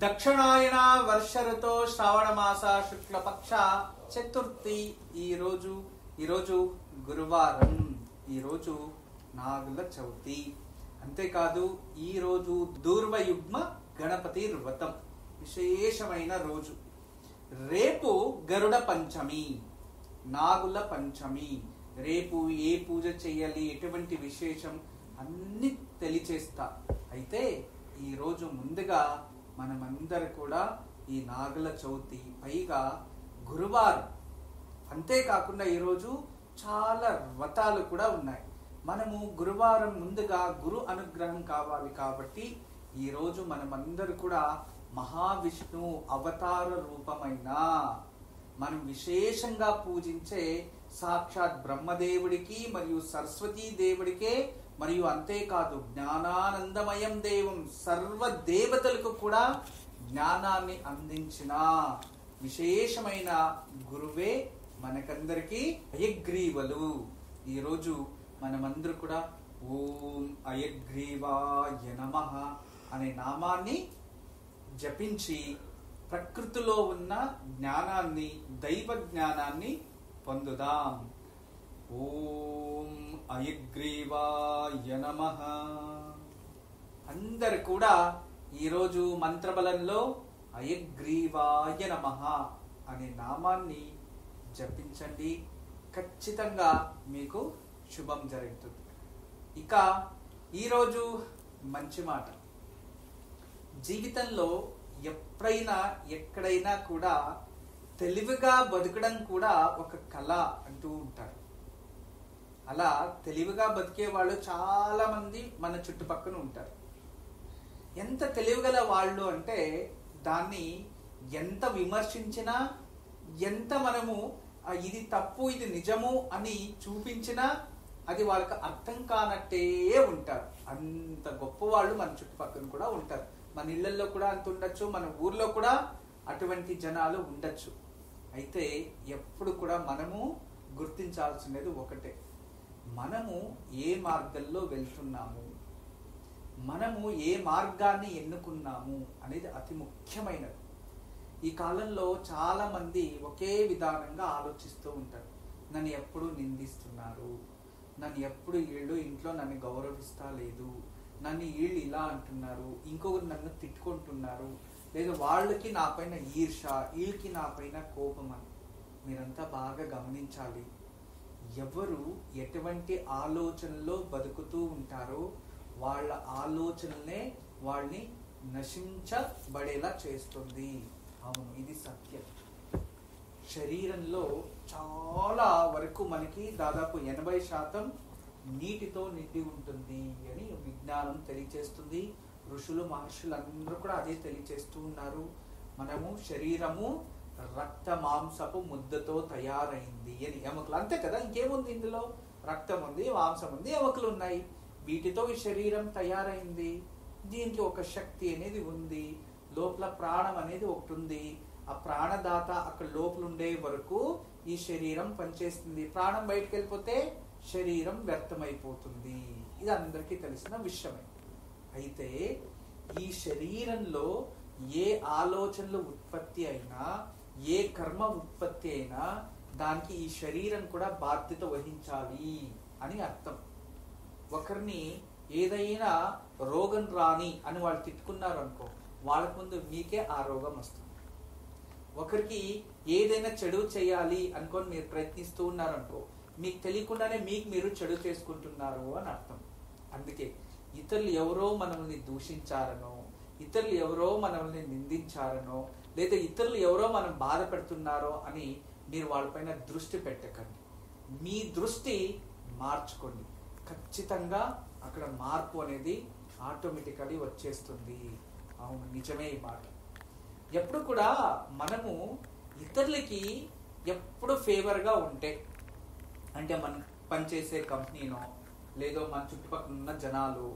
దక్షిణాయన వర్ష ఋతో శ్రావణ మాస శుక్లపక్ష చతుర్థి. ఈరోజు గురువారం, ఈరోజు నాగుల చవితి. అంతేకాదు ఈరోజు దూర్వయుగ్మ గణపతి వ్రతం, విశేషమైన రోజు. రేపు గరుడ పంచమి, నాగుల పంచమి. రేపు ఏ పూజ చేయాలి, ఎటువంటి విశేషం అన్ని తెలియచేస్తా. అయితే ఈరోజు ముందుగా మనమందరూ కూడా ఈ నాగుల చవితి, పైగా గురువారం. అంతేకాకుండా ఈరోజు చాలా వ్రతాలు కూడా ఉన్నాయి. మనము గురువారం ముందుగా గురు అనుగ్రహం కావాలి కాబట్టి ఈరోజు మనమందరూ కూడా మహావిష్ణు అవతార రూపమైన మనం విశేషంగా పూజించే సాక్షాత్ బ్రహ్మదేవుడికి మరియు సరస్వతీ దేవుడికే, మరియు అంతేకాదు జ్ఞానానందమయం దేవం సర్వ దేవతలకు కూడా జ్ఞానాన్ని అందించిన విశేషమైన గురువే మనకందరికీ హయగ్రీవులు. ఈరోజు మనమందరూ కూడా ఓం హయగ్రీవాయ నమః అనే నామాన్ని జపించి ప్రకృతిలో ఉన్న జ్ఞానాన్ని, దైవ జ్ఞానాన్ని పొందుదాం. ఓం హయగ్రీవాయ నమః. అందరు కూడా ఈరోజు మంత్రబలంలో హయగ్రీవాయ నమః అనే నామాన్ని జపించండి. ఖచ్చితంగా మీకు శుభం జరుగుతుంది. ఇక ఈరోజు మంచి మాట. జీవితంలో ఎప్పుడైనా ఎక్కడైనా కూడా తెలివిగా బతకడం కూడా ఒక కళ అంటూ ఉంటారు. అలా తెలివిగా బతికే వాళ్ళు చాలా మంది మన చుట్టుపక్కల ఉంటారు. ఎంత తెలివిగల వాళ్ళు అంటే దాన్ని ఎంత విమర్శించినా, ఎంత మనము ఇది తప్పు ఇది నిజము అని చూపించినా అది వాళ్ళకి అర్థం కానట్టే ఉంటారు. అంత గొప్ప వాళ్ళు మన చుట్టుపక్కల కూడా ఉంటారు. మన ఇళ్లలో కూడా అంత ఉండొచ్చు, మన ఊర్లో కూడా అటువంటి జనాలు ఉండొచ్చు. అయితే ఎప్పుడు కూడా మనము గుర్తించాల్సినది ఒకటే, మనము ఏ మార్గంలో వెళ్తున్నాము, మనము ఏ మార్గాన్ని ఎన్నుకున్నాము అనేది అతి ముఖ్యమైనది. ఈ కాలంలో చాలా మంది ఒకే విధానంగా ఆలోచిస్తూ ఉంటారు. నన్ను ఎప్పుడు నిందిస్తున్నారు, నన్ను ఎప్పుడు వీళ్ళు ఇంట్లో నన్ను గౌరవిస్తా లేదు, నన్ను వీళ్ళు ఇలా అంటున్నారు, ఇంకొకరు నన్ను తిట్టుకుంటున్నారు, లేదా వాళ్ళకి నా పైన ఈర్ష, వీళ్ళకి నా పైన కోపం అని. మీరంతా బాగా గమనించాలి. ఎవరు ఎటువంటి ఆలోచనలో బతుకుతూ ఉంటారో వాళ్ళ ఆలోచనలే వాళ్ళని నశించబడేలా చేస్తుంది. అవును, ఇది సత్యం. శరీరంలో చాలా వరకు మనకి దాదాపు 80% నీటితో నిండి ఉంటుంది అని విజ్ఞానం తెలియచేస్తుంది. ఋషులు మహర్షులు అందరూ కూడా అదే తెలియచేస్తూ ఉన్నారు. మనము శరీరము రక్త మాంసపు ముద్దతో తయారైంది అని. ఎముకలు అంతే కదా, ఇంకేముంది ఇందులో? రక్తం ఉంది, మాంసం ఉంది, ఎముకలు ఉన్నాయి. వీటితో ఈ శరీరం తయారైంది. దీనికి ఒక శక్తి అనేది ఉంది, లోపల ప్రాణం అనేది ఒకటి ఉంది. ఆ ప్రాణదాత అక్కడ లోపల ఉండే వరకు ఈ శరీరం పనిచేస్తుంది. ప్రాణం బయటకు వెళ్ళిపోతే శరీరం వ్యర్థమైపోతుంది. ఇది అందరికీ తెలిసిన విషయమే. అయితే ఈ శరీరంలో ఏ ఆలోచనలు ఉత్పత్తి అయినా, ఏ కర్మ ఉత్పత్తి అయినా దానికి ఈ శరీరం కూడా బాధ్యత వహించాలి అని అర్థం. ఒకరిని ఏదైనా రోగం రాని అని వాళ్ళు తిట్టుకున్నారు అనుకో, వాళ్ళకు ముందు మీకే ఆ రోగం వస్తుంది. ఒకరికి ఏదైనా చెడు చేయాలి అనుకొని మీరు ప్రయత్నిస్తూ ఉన్నారనుకో, మీకు తెలియకుండానే మీకు మీరు చెడు చేసుకుంటున్నారు అని అర్థం. అందుకే ఇతరులు ఎవరో మనల్ని దూషించారనో, ఇతరులు ఎవరో మనల్ని నిందించారనో, లేదా ఇతరులు ఎవరో మనం బాధ పెడుతున్నారో అని మీరు వాళ్ళపైన దృష్టి పెట్టకండి. మీ దృష్టి మార్చుకోండి. ఖచ్చితంగా అక్కడ మార్పు అనేది ఆటోమేటికలీ వచ్చేస్తుంది. అవును, నిజమే ఈ మాట. ఎప్పుడు కూడా మనము ఇతరులకి ఎప్పుడు ఫేవర్గా ఉంటే, అంటే మనం పనిచేసే కంపెనీనో, లేదో మన చుట్టుపక్కల ఉన్న జనాలు,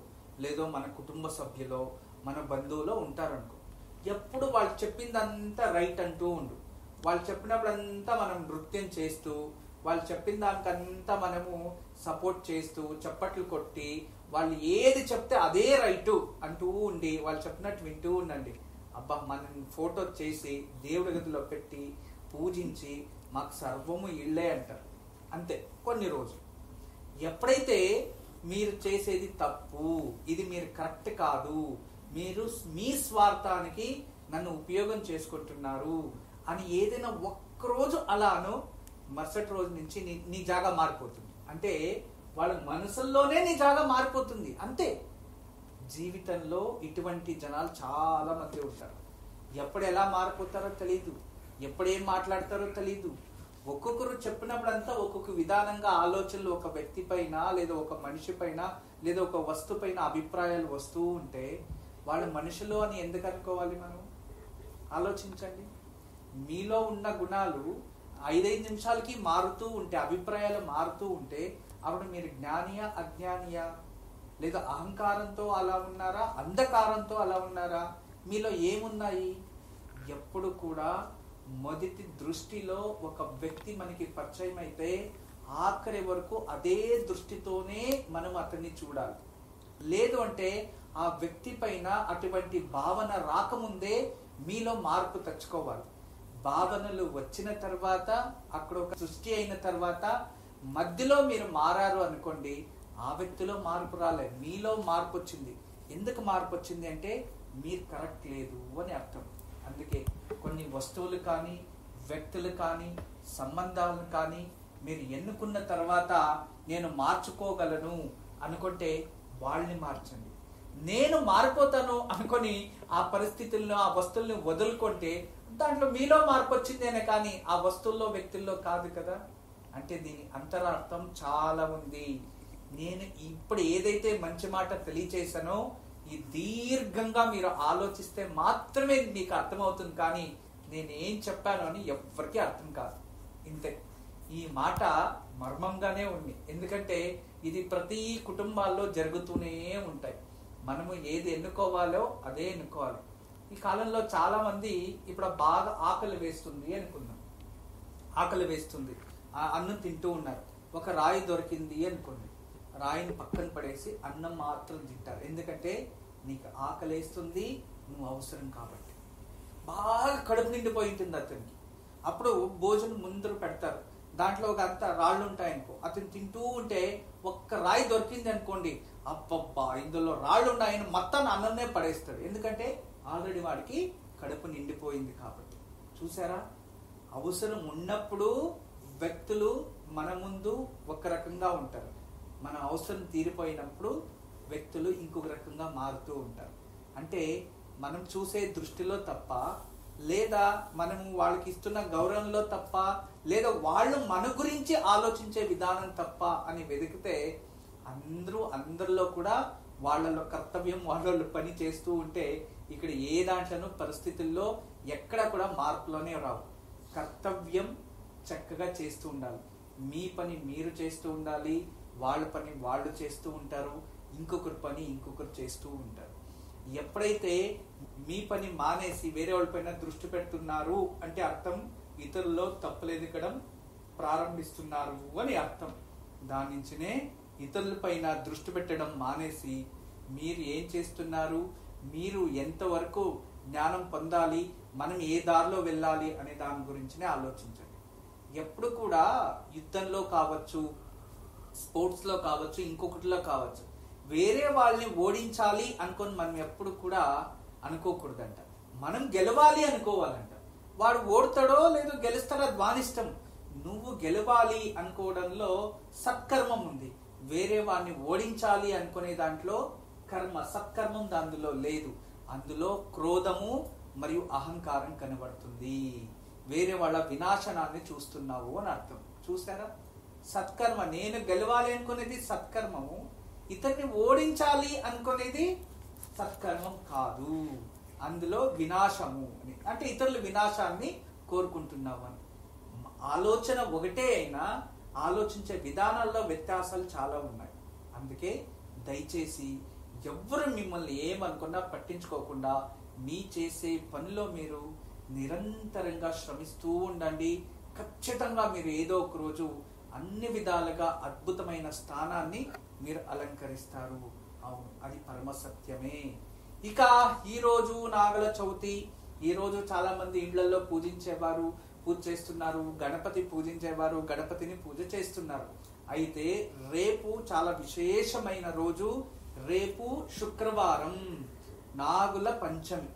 లేదో మన కుటుంబ సభ్యులో, మన బంధువులో ఉంటారనుకో, ఎప్పుడు వాళ్ళు చెప్పిందంతా రైట్ అంటూ ఉండు. వాళ్ళు చెప్పినప్పుడంతా మనం నృత్యం చేస్తూ, వాళ్ళు చెప్పిన దానికంతా మనము సపోర్ట్ చేస్తూ చప్పట్లు కొట్టి, వాళ్ళు ఏది చెప్తే అదే రైటు అంటూ ఉండి వాళ్ళు చెప్పినట్టు వింటూ ఉండండి. అబ్బా మనం ఫోటో చేసి దేవుడి గదిలో పెట్టి పూజించి మాకు సర్వము ఇళ్ళే అంటారు. అంతే కొన్ని రోజులు. ఎప్పుడైతే మీరు చేసేది తప్పు, ఇది మీరు కరెక్ట్ కాదు, మీరు మీ స్వార్థానికి నన్ను ఉపయోగం చేసుకుంటున్నారు అని ఏదైనా ఒక్కరోజు అలాను, మరుసటి రోజు నుంచి నీ జాగా మారిపోతుంది. అంటే వాళ్ళ మనసుల్లోనే నీ జాగా మారిపోతుంది. అంతే. జీవితంలో ఇటువంటి జనాలు చాలా మంది ఉంటారు. ఎప్పుడు ఎలా మారిపోతారో తెలీదు, ఎప్పుడు ఏం మాట్లాడతారో తెలీదు. ఒక్కొక్కరు చెప్పినప్పుడంతా ఒక్కొక్క విధానంగా ఆలోచనలు ఒక వ్యక్తి పైన లేదా ఒక మనిషి పైన లేదా ఒక వస్తువు పైన అభిప్రాయాలు వస్తూ ఉంటే వాళ్ళ మనుషులు అని ఎందుకు అనుకోవాలి? మనం ఆలోచించండి. మీలో ఉన్న గుణాలు 5 నిమిషాలకి మారుతూ ఉంటే, అభిప్రాయాలు మారుతూ ఉంటే అప్పుడు మీరు జ్ఞానియా అజ్ఞానియా? లేదా అహంకారంతో అలా ఉన్నారా, అంధకారంతో అలా ఉన్నారా? మీలో ఏమున్నాయి? ఎప్పుడు కూడా మొదటి దృష్టిలో ఒక వ్యక్తి మనకి పరిచయం అయితే ఆఖరి వరకు అదే దృష్టితోనే మనం అతన్ని చూడాలి. లేదు అంటే ఆ వ్యక్తి పైన అటువంటి భావన రాకముందే మీలో మార్పు తెచ్చుకోవాలి. భావనలు వచ్చిన తర్వాత, అక్కడ ఒక సృష్టి అయిన తర్వాత మధ్యలో మీరు మారారు అనుకోండి, ఆ వ్యక్తిలో మార్పు రాలే, మీలో మార్పు వచ్చింది. ఎందుకు మార్పు వచ్చింది అంటే మీరు కరెక్ట్ లేదు అని అర్థం. అందుకే కొన్ని వస్తువులు కానీ, వ్యక్తులు కానీ, సంబంధాలను కానీ మీరు ఎన్నుకున్న తర్వాత నేను మార్చుకోగలను అనుకుంటే వాళ్ళని మార్చండి. నేను మారిపోతాను అనుకొని ఆ పరిస్థితులను, ఆ వస్తువుల్ని వదులుకుంటే దాంట్లో మీలో మార్పు వచ్చిందేనే కానీ ఆ వస్తువుల్లో, వ్యక్తుల్లో కాదు కదా. అంటే దీని అంతరార్థం చాలా ఉంది. నేను ఇప్పుడు ఏదైతే మంచి మాట తెలియచేశానో ఈ దీర్ఘంగా మీరు ఆలోచిస్తే మాత్రమే మీకు అర్థమవుతుంది. కానీ నేను ఏం చెప్పాను అని ఎవ్వరికీ అర్థం కాదు. ఇంతే. ఈ మాట మర్మంగానే ఉంది. ఎందుకంటే ఇది ప్రతి కుటుంబాల్లో జరుగుతూనే ఉంటాయి. మనము ఏది ఎన్నుకోవాలో అదే ఎన్నుకోవాలి. ఈ కాలంలో చాలా మంది ఇప్పుడు బాగా ఆకలి వేస్తుంది అనుకుందాం, ఆకలి వేస్తుంది, అన్నం తింటూ ఉన్నారు. ఒక రాయి దొరికింది అనుకోండి, రాయిని పక్కన పడేసి అన్నం మాత్రం తింటారు. ఎందుకంటే నీకు ఆకలి వేస్తుంది, నువ్వు అవసరం కాబట్టి. బాగా కడుపు నిండిపోయి ఉంటుంది అతనికి. అప్పుడు భోజనం ముందు పెడతారు, దాంట్లో ఒక అంత రాళ్ళు ఉంటాయనుకో, అతను తింటూ ఉంటే ఒక్క రాయి దొరికింది అనుకోండి, అబ్బబ్బా ఇందులో రాళ్ళు ఉన్నాయని మొత్తాన్ని అన్నంనే పడేస్తాడు. ఎందుకంటే ఆల్రెడీ వాడికి కడుపు నిండిపోయింది కాబట్టి. చూసారా? అవసరం ఉన్నప్పుడు వ్యక్తులు మన ముందు ఒక రకంగా ఉంటారు, మన అవసరం తీరిపోయినప్పుడు వ్యక్తులు ఇంకొక రకంగా మారుతూ ఉంటారు. అంటే మనం చూసే దృష్టిలో తప్ప, లేదా మనం వాళ్ళకి ఇస్తున్న గౌరవంలో తప్ప, లేదా వాళ్ళు మన గురించి ఆలోచించే విధానం తప్ప అని వెతికితే అందరిలో కూడా వాళ్ళలో కర్తవ్యం, వాళ్ళ పని చేస్తూ ఉంటే ఇక్కడ ఏ దాంట్లోనూ పరిస్థితుల్లో ఎక్కడ కూడా మార్పులోనే రావు. కర్తవ్యం చక్కగా చేస్తూ ఉండాలి. మీ పని మీరు చేస్తూ ఉండాలి, వాళ్ళ పని వాళ్ళు చేస్తూ ఉంటారు, ఇంకొకరి పని ఇంకొకరు చేస్తూ ఉంటారు. ఎప్పుడైతే మీ పని మానేసి వేరే వాళ్ళ పైన దృష్టి పెడుతున్నారు అంటే అర్థం ఇతరుల్లో తప్పులెదకడం ప్రారంభిస్తున్నారు అని అర్థం. దాని నుంచినే ఇతరుల పైన దృష్టి పెట్టడం మానేసి మీరు ఏం చేస్తున్నారు, మీరు ఎంతవరకు జ్ఞానం పొందాలి, మనం ఏ దారిలో వెళ్ళాలి అనే దాని గురించినే ఆలోచించండి. ఎప్పుడు కూడా యుద్ధంలో కావచ్చు, స్పోర్ట్స్ లో కావచ్చు, ఇంకొకటిలో కావచ్చు, వేరే వాళ్ళని ఓడించాలి అనుకొని మనం ఎప్పుడు కూడా అనుకోకూడదంట. మనం గెలవాలి అనుకోవాలంట. వాడు ఓడతాడో లేదో గెలుస్తాడో అది వానిష్టం. నువ్వు గెలవాలి అనుకోవడంలో సత్కర్మం ఉంది. వేరే వాడిని ఓడించాలి అనుకునే దాంట్లో కర్మ, సత్కర్మం దానిలో లేదు. అందులో క్రోధము మరియు అహంకారం కనబడుతుంది. వేరే వాళ్ళ వినాశనాన్ని చూస్తున్నావు అని అర్థం. చూసారా? సత్కర్మ, నేను గెలవాలి అనుకునేది సత్కర్మము, ఇతన్ని ఓడించాలి అనుకునేది సత్కర్మం కాదు. అందులో వినాశము అని, అంటే ఇతరుల వినాశాన్ని కోరుకుంటున్నావు అని. ఆలోచన ఒకటే అయినా ఆలోచించే విధానాల్లో వ్యత్యాసాలు చాలా ఉన్నాయి. అందుకే దయచేసి ఎవ్వరు మిమ్మల్ని ఏమనుకున్నా పట్టించుకోకుండా మీ చేసే పనిలో మీరు నిరంతరంగా శ్రమిస్తూ ఉండండి. ఖచ్చితంగా మీరు ఏదో ఒక రోజు అన్ని విధాలుగా అద్భుతమైన స్థానాన్ని మీరు అలంకరిస్తారు. అవును, అది పరమ సత్యమే. ఇక ఈరోజు నాగల చవితి. ఈరోజు చాలా మంది ఇండ్లలో పూజించేవారు పూజ చేస్తున్నారు, గణపతి పూజించేవారు గణపతిని పూజ చేస్తున్నారు. అయితే రేపు చాలా విశేషమైన రోజు. రేపు శుక్రవారం, నాగుల పంచమి.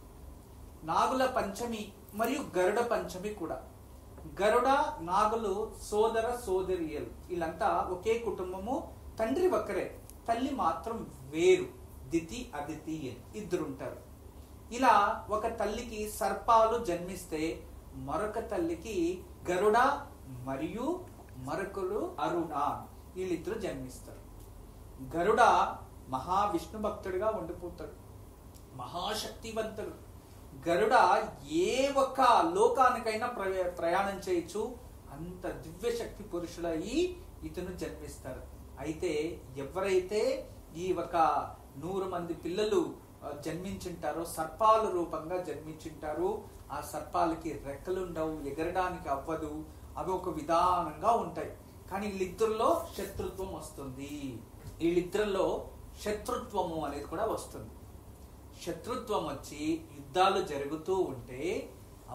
నాగుల పంచమి మరియు గరుడ పంచమి కూడా. గరుడ నాగులు సోదర సోదరియలు, వీళ్ళంతా ఒకే కుటుంబము, తండ్రి ఒక్కరే, తల్లి మాత్రం వేరు, దితి అదితి ఇద్దరుంటారు. ఇలా ఒక తల్లికి సర్పాలు జన్మిస్తే మరొక తల్లికి గరుడ మరియు మరొకరు అరుణ, వీళ్ళిద్దరు జన్మిస్తారు. గరుడ మహావిష్ణు భక్తుడిగా ఉండిపోతాడు, మహాశక్తివంతుడు. గరుడ ఏ ఒక్క లోకానికైనా ప్రయాణం చేయొచ్చు, అంత దివ్య శక్తి పురుషులయ్యి ఇతను జన్మిస్తారు. అయితే ఎవరైతే ఈ ఒక 100 మంది పిల్లలు జన్మించుంటారో, సర్పాల రూపంగా జన్మించుంటారు, ఆ సర్పాలకి రెక్కలుండవు, ఎగరడానికి అవ్వదు, అవి ఒక విధానంగా ఉంటాయి. కానీ వీళ్ళిద్దరిలో శత్రుత్వం వస్తుంది. వీళ్ళిద్దరిలో శత్రుత్వము అనేది కూడా వస్తుంది. శత్రుత్వం వచ్చి యుద్ధాలు జరుగుతూ ఉంటే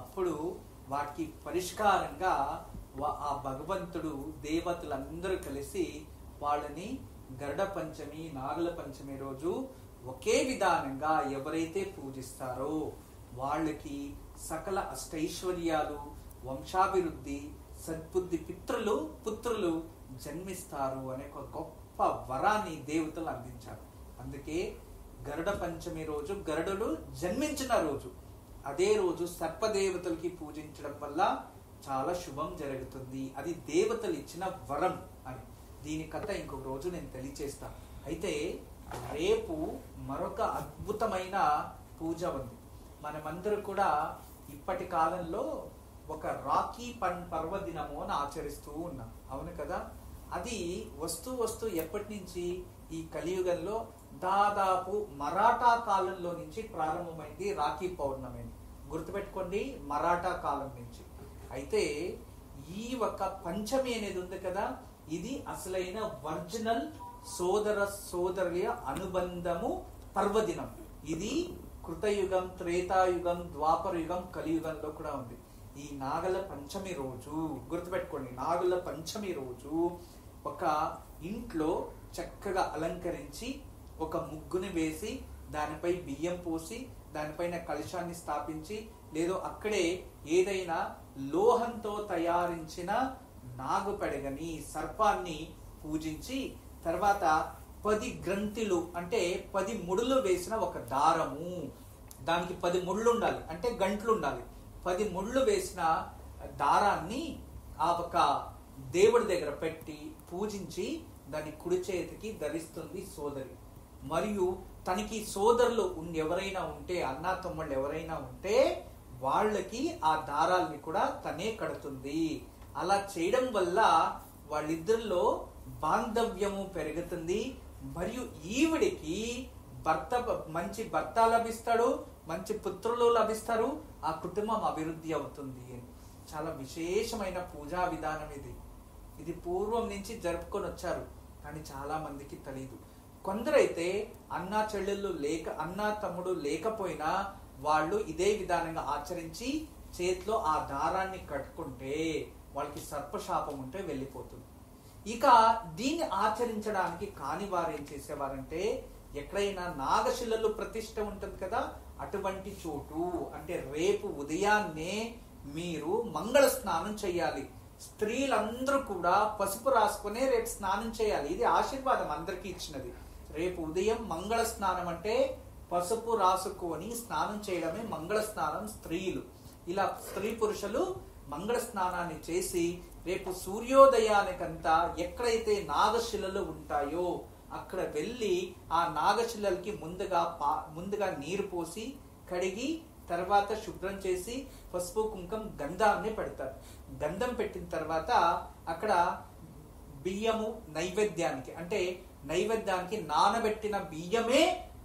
అప్పుడు వాటికి పరిష్కారంగా ఆ భగవంతుడు, దేవతలందరూ కలిసి వాళ్ళని గరుడ పంచమి, నాగుల పంచమి రోజు ఒకే విధానంగా ఎవరైతే పూజిస్తారో వాళ్ళకి సకల అష్టైశ్వర్యాలు, వంశాభివృద్ధి, సద్బుద్ధి, పుత్రులు జన్మిస్తారు అనే ఒక గొప్ప వరాన్ని దేవతలు అందించారు. అందుకే గరుడ పంచమి రోజు, గరుడులు జన్మించిన రోజు, అదే రోజు సర్పదేవతలకి పూజించడం వల్ల చాలా శుభం జరుగుతుంది. అది దేవతలు ఇచ్చిన వరం అని. దీని కథ ఇంకొక రోజు నేను తెలియచేస్తాను. అయితే రేపు మరొక అద్భుతమైన పూజ ఉంది. మనమందరూ కూడా ఇప్పటి కాలంలో ఒక రాఖీ పర్వదినము అని ఆచరిస్తూ ఉన్నాం, అవును కదా? అది వస్తూ ఎప్పటి నుంచి, ఈ కలియుగంలో దాదాపు మరాఠా కాలంలో నుంచి ప్రారంభమైంది రాఖీ పౌర్ణమి. గుర్తుపెట్టుకోండి, మరాఠా కాలం నుంచి. అయితే ఈ ఒక పంచమి అనేది ఉంది కదా, ఇది అసలైన ఒరిజినల్ సోదర సోదరుల అనుబంధము పర్వదినం. ఇది కృతయుగం, త్రేతాయుగం, ద్వాపర యుగం, కలియుగంలో కూడా ఉంది. ఈ నాగల పంచమి రోజు గుర్తుపెట్టుకోండి, నాగుల పంచమి రోజు ఒక ఇంట్లో చక్కగా అలంకరించి ఒక ముగ్గుని వేసి దానిపై బియ్యం పోసి దానిపైన కలశాన్ని స్థాపించి, లేదో అక్కడే ఏదైనా లోహంతో తయారించిన నాగుపడగని, సర్పాన్ని పూజించి, తర్వాత 10 గ్రంథులు అంటే 10 ముడులు వేసిన ఒక దారము, దానికి 10 ముళ్ళు ఉండాలి, అంటే గంటలు ఉండాలి. 10 ముళ్ళు వేసిన దారాన్ని ఆ ఒక దేవుడి దగ్గర పెట్టి పూజించి దాని కుడి చేతికి ధరిస్తుంది సోదరి. మరియు తనకి సోదరులు ఎవరైనా ఉంటే, అన్నా తమ్ముళ్ళు ఎవరైనా ఉంటే వాళ్ళకి ఆ దారాల్ని కూడా తనే కడుతుంది. అలా చేయడం వల్ల వాళ్ళిద్దరిలో బాంధవ్యము పెరుగుతుంది. మరియు ఈవిడికి మంచి భర్త లభిస్తాడు, మంచి పుత్రులు లభిస్తారు, ఆ కుటుంబం అభివృద్ధి అవుతుంది. చాలా విశేషమైన పూజా విధానం ఇది. ఇది పూర్వం నుంచి జరుపుకొని వచ్చారు, కానీ చాలా మందికి తెలియదు. కొందరైతే అన్నా చెల్లెళ్ళు అన్నా తమ్ముడు లేకపోయినా వాళ్ళు ఇదే విధానంగా ఆచరించి చేతిలో ఆ దారాన్ని కట్టుకుంటే వాళ్ళకి సర్పశాపం ఉంటే వెళ్ళిపోతుంది. ఇక దీన్ని ఆచరించడానికి కాని వారు ఏం చేసేవారంటే, ఎక్కడైనా నాగశిలలు ప్రతిష్ఠ ఉంటుంది కదా, అటువంటి చోటు అంటే రేపు ఉదయాన్నే మీరు మంగళ స్నానం చేయాలి. స్త్రీలందరూ కూడా పసుపు రాసుకునే రేపు స్నానం చేయాలి. ఇది ఆశీర్వాదం అందరికీ ఇచ్చినది. రేపు ఉదయం మంగళ స్నానం అంటే పసుపు రాసుకొని స్నానం చేయడమే మంగళ స్నానం. స్త్రీలు ఇలా స్త్రీ పురుషులు మంగళ స్నానాన్ని చేసి రేపు సూర్యోదయానికంతా ఎక్కడైతే నాగశిలలు ఉంటాయో అక్కడ వెళ్ళి ఆ నాగశిలలకి ముందుగా నీరు పోసి కడిగి తర్వాత శుభ్రం చేసి పసుపు కుంకం గంధాన్ని పెడతారు. గంధం పెట్టిన తర్వాత అక్కడ బియ్యము నైవేద్యానికి, అంటే నైవేద్యానికి నానబెట్టిన బియ్యమే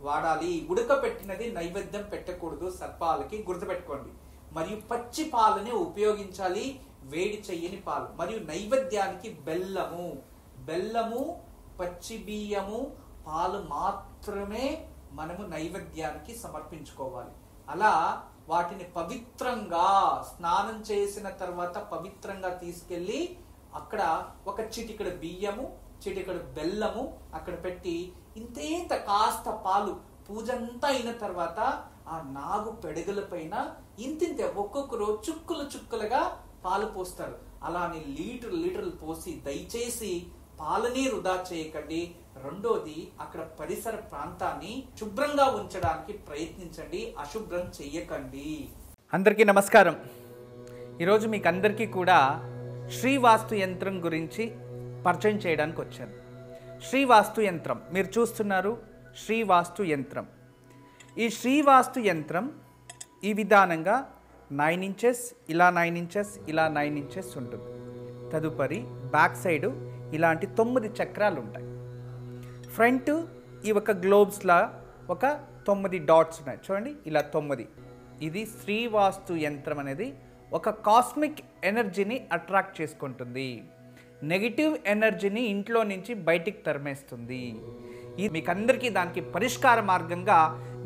వాడాలి. ఉడకబెట్టినది నైవేద్యం పెట్టకూడదు సర్పాలకి, గుర్తుపెట్టుకోండి. మరియు పచ్చి పాలని ఉపయోగించాలి, వేడి చెయ్యని పాలు. మరియు నైవేద్యానికి బెల్లము, పచ్చి బియ్యము, పాలు మాత్రమే మనము నైవేద్యానికి సమర్పించుకోవాలి. అలా వాటిని పవిత్రంగా స్నానం చేసిన తర్వాత పవిత్రంగా తీసుకెళ్ళి అక్కడ ఒక చిటికెడు బియ్యము, చిటికెడు బెల్లము అక్కడ పెట్టి ఇంత కాస్త పాలు, పూజంతా అయిన తర్వాత ఆ నాగు పెడగల పైన ఇంతింతే ఒక్కొక్కరు చుక్కులు చుక్కులుగా పాలు పోస్తారు. అలానే లీటర్లు పోసి దయచేసి పాలని వృధా చేయకండి. రెండోది, అక్కడ పరిసర ప్రాంతాన్ని శుభ్రంగా ఉంచడానికి ప్రయత్నించండి, అశుభ్రం చెయ్యకండి. అందరికీ నమస్కారం. ఈరోజు మీకు అందరికీ కూడా శ్రీవాస్తు యంత్రం గురించి పరిచయం చేయడానికి వచ్చాను. శ్రీవాస్తు యంత్రం మీరు చూస్తున్నారు. శ్రీవాస్తు యంత్రం, ఈ శ్రీవాస్తు యంత్రం ఈ విధానంగా 9 ఇంచెస్, ఇలా 9 ఇంచెస్, ఇలా 9 ఇంచెస్ ఉంటుంది. తదుపరి బ్యాక్ సైడు ఇలాంటి 9 చక్రాలు ఉంటాయి. ఫ్రంట్ ఈ ఒక గ్లోబ్స్లా ఒక 9 డాట్స్ ఉన్నాయి చూడండి, ఇలా 9. ఇది శ్రీవాస్తు యంత్రం అనేది ఒక కాస్మిక్ ఎనర్జీని అట్రాక్ట్ చేసుకుంటుంది. నెగిటివ్ ఎనర్జీని ఇంట్లో నుంచి బయటికి తరిమేస్తుంది. ఇది మీకు అందరికీ దానికి పరిష్కార మార్గంగా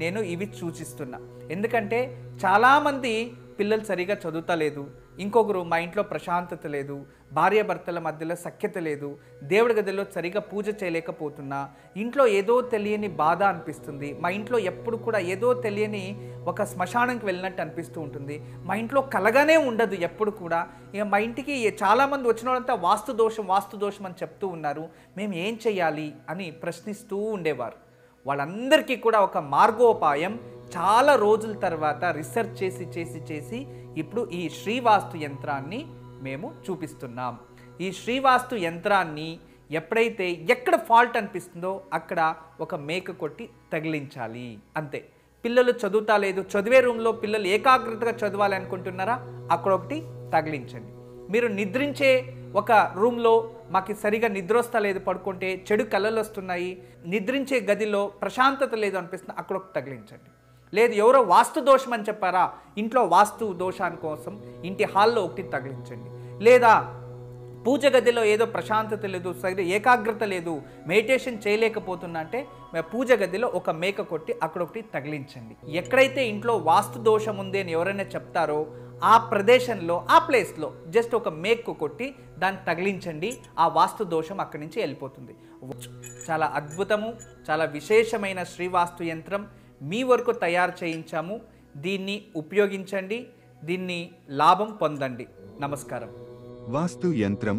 నేను ఇవి సూచిస్తున్నా. ఎందుకంటే చాలామంది పిల్లలు సరిగా చదువుతలేదు, ఇంకొకరు మా ఇంట్లో ప్రశాంతత లేదు, భార్యాభర్తల మధ్యలో సఖ్యత లేదు, దేవుడి గదిలో సరిగా పూజ చేయలేకపోతున్నా, ఇంట్లో ఏదో తెలియని బాధ అనిపిస్తుంది, మా ఇంట్లో ఎప్పుడు కూడా ఏదో తెలియని ఒక శ్మశానంకి వెళ్ళినట్టు అనిపిస్తూ ఉంటుంది, మా ఇంట్లో కలగానే ఉండదు ఎప్పుడు కూడా. ఇక మా ఇంటికి చాలామంది వచ్చిన వాళ్ళంతా వాస్తు దోషం అని చెప్తూ ఉన్నారు, మేము ఏం చేయాలి అని ప్రశ్నిస్తూ ఉండేవారు. వాళ్ళందరికీ కూడా ఒక మార్గోపాయం చాలా రోజుల తర్వాత రీసెర్చ్ చేసి ఇప్పుడు ఈ శ్రీవాస్తు యంత్రాన్ని మేము చూపిస్తున్నాం. ఈ శ్రీవాస్తు యంత్రాన్ని ఎప్పుడైతే ఎక్కడ ఫాల్ట్ అనిపిస్తుందో అక్కడ ఒక మేక కొట్టి తగిలించాలి, అంతే. పిల్లలు చదువుతా లేదు, చదివే రూమ్లో పిల్లలు ఏకాగ్రతగా చదవాలి అనుకుంటున్నారా, అక్కడ ఒకటి తగిలించండి. మీరు నిద్రించే ఒక రూమ్లో మాకు సరిగా నిద్ర వస్తలేదు, పడుకుంటే చెడు కళలు వస్తున్నాయి, నిద్రించే గదిలో ప్రశాంతత లేదు అనిపిస్తుంది, అక్కడ ఒకటి తగిలించండి. లేదు ఎవరో వాస్తు దోషం అని చెప్పారా, ఇంట్లో వాస్తు దోషాని కోసం ఇంటి హాల్లో ఒకటి తగిలించండి. లేదా పూజ గదిలో ఏదో ప్రశాంతత లేదు, సరిగ్గా ఏకాగ్రత లేదు, మెడిటేషన్ చేయలేకపోతున్నా అంటే పూజ గదిలో ఒక మేక కొట్టి అక్కడ ఒకటి తగిలించండి. ఎక్కడైతే ఇంట్లో వాస్తు దోషం ఉంది అని ఎవరైనా చెప్తారో ఆ ప్రదేశంలో, ఆ ప్లేస్లో జస్ట్ ఒక మేకు కొట్టి దాన్ని తగిలించండి, ఆ వాస్తు దోషం అక్కడి నుంచి వెళ్ళిపోతుంది. చాలా అద్భుతము, చాలా విశేషమైన శ్రీవాస్తు యంత్రం మీ వరకు తయారు చేయించాము. దీన్ని ఉపయోగించండి, దీన్ని లాభం పొందండి. నమస్కారం. వాస్తు యంత్రం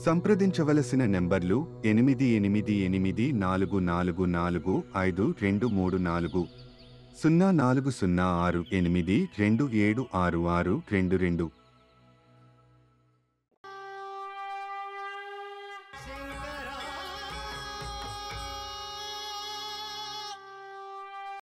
సంప్రదించవలసిన నెంబర్లు 8844452344 040682766622.